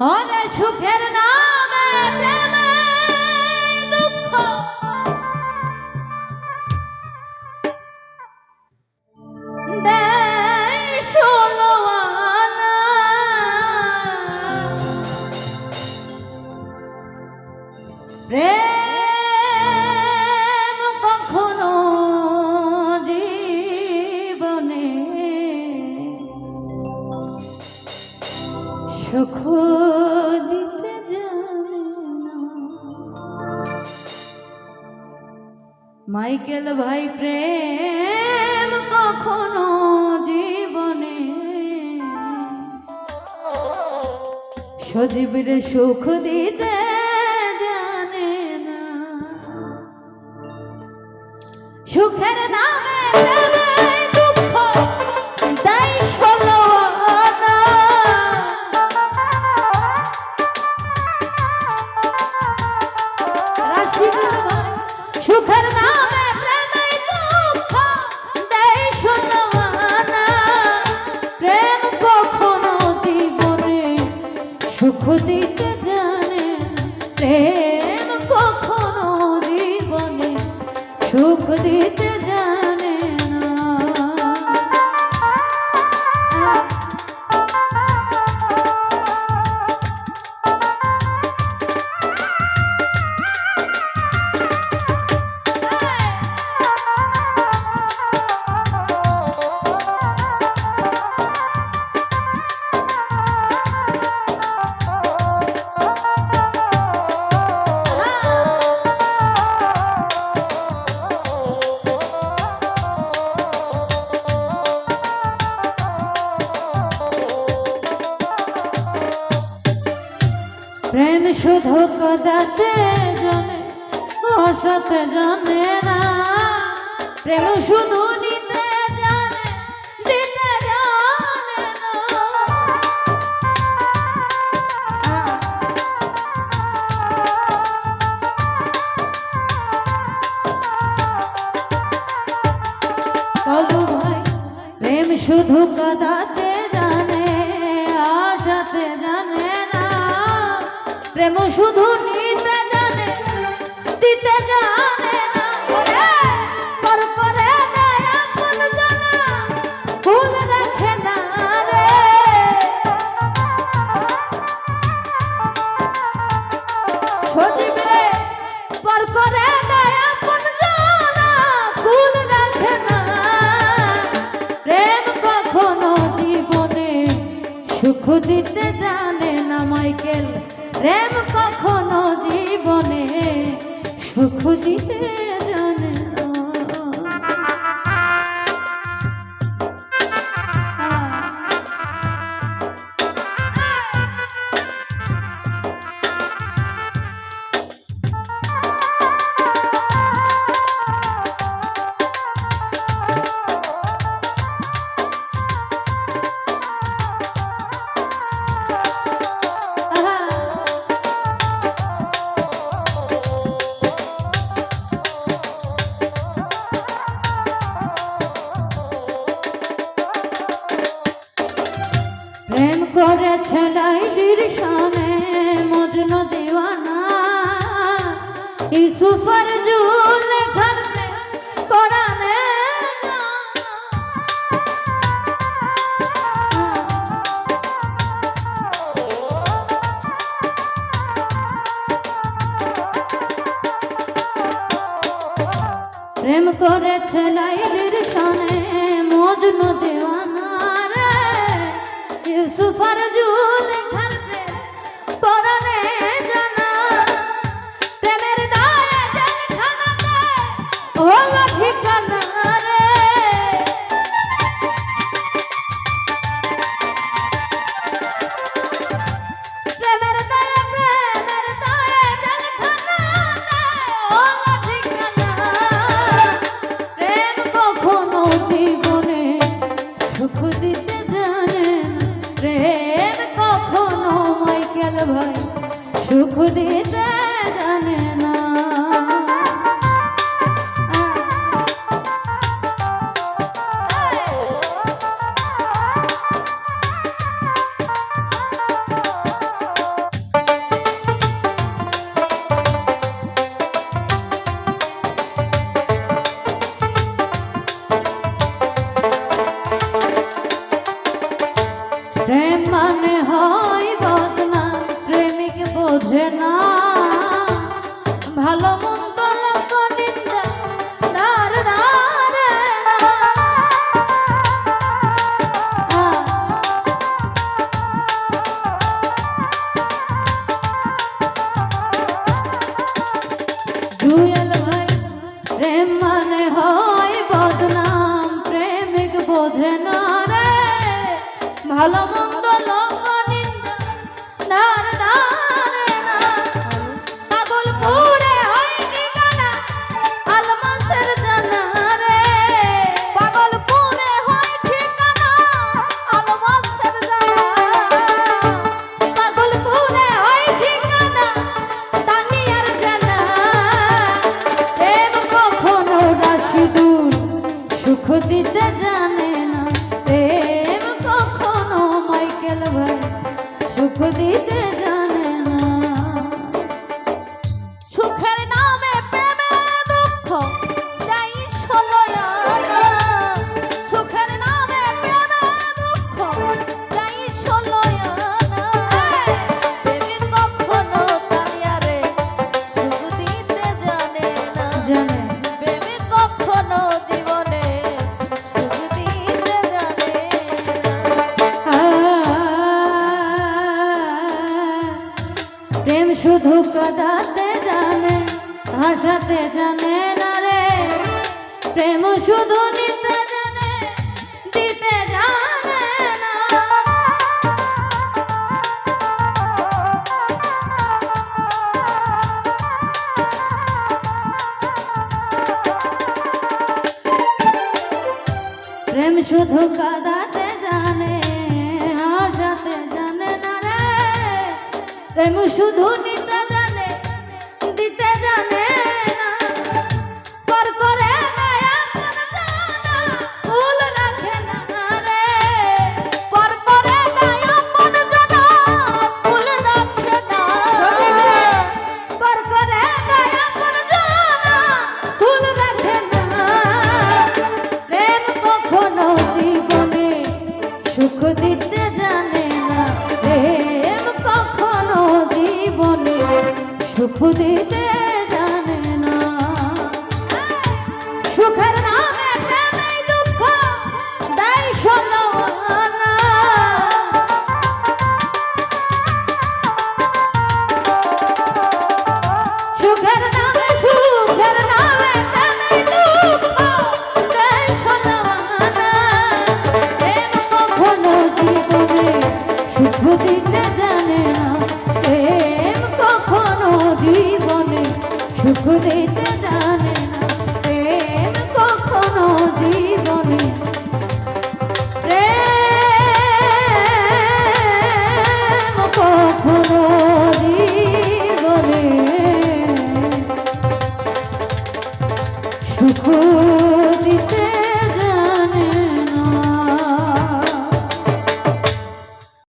ওরে সুখের নামে প্রেমে দুঃখ দেয় ষোলো আনা। প্রেম কখনো জীবনে সুখ দিতে জানে না। মাইকেল ভাই প্রেম কখনো জীবনে সজীবের সুখ দিতে জানে না। সুখের নামে প্রেমে দুঃখ দেয় ষোলো আনা। সুখের নামে প্রেমে দুঃখ দেয় ষোলো আনা। প্রেম কখনো জীবনে সুখ দিতে জানে। প্রেম কখনো জীবনে সুখ দিতে জানে না। প্রেম শুধু কদাতে জানে অসতে জানে না। প্রেম শুধু নিতে জানে দিতে জানে না। তবু ভাই প্রেম শুধু কদাতে জানে আশাতে জানে না। প্রেম শুধু নিতে জানে দিতে জানে না। পর করে দেয় আপন জানা ভুল রাখে না রে। সজীব রে পর করে দেয় আপন জানা ভুল রাখে না। প্রেম কখনো জীবনে সুখ দিতে জানে না। মাইকেল প্রেম কখনো জীবনে সুখ দিতে জানে না। প্রেম করেছে লাইলির শানে মজনু দিওয়ানা। ইউসুফের জুলেখার প্রেম কোরআনে প্রেম করেছে লাইলির শানে মজনু দিওয়ানা। ইউসুফের জুলেখার প্রেম কোরআনে জানা। প্রেমের দায়ে জেলখানাতে হলো ঠিকানা রে। প্রেমের দায়ে জেলখানাতে হলো ঠিকানা। প্রেম কখনো জীবনে সুখ দিতে জানে না। প্রেম কখনো মাইকেল ভাই সুখ দিতে জানে না। সুখ দিতে জানে না। সুখের নামে প্রেমে দুঃখ চাই ষোলোয়ানা। সুখের নামে প্রেমে দুঃখ চাই ষোলোয়ানা। প্রেমিক কখনো তানিয়ারে সুখ দিতে জানে না। জানে প্রেমিক কখনো জীবনে সুখ দিতে জানে না। প্রেম শুধু কাঁদাতে জানে, হাসাতে জানে না রে। প্রেম শুধু নিতে জানে, দিতে জানে না। প্রেম শুধু কাঁদাতে জানে, হাসাতে জানে না রে। প্রেম শুধু নিতে জানে, দিতে জানে না। পর করে মায়া মন জানা, ভুল রাখে না রে। পর করে গায়া মন জানা ভুল রাখে না। পর করে মায়া মন জানা, ভুল রাখে না। প্রেম কখনো জীবনে সুখ দিতে জানে না। প্রেম কখনো জীবনে সুখ দিতে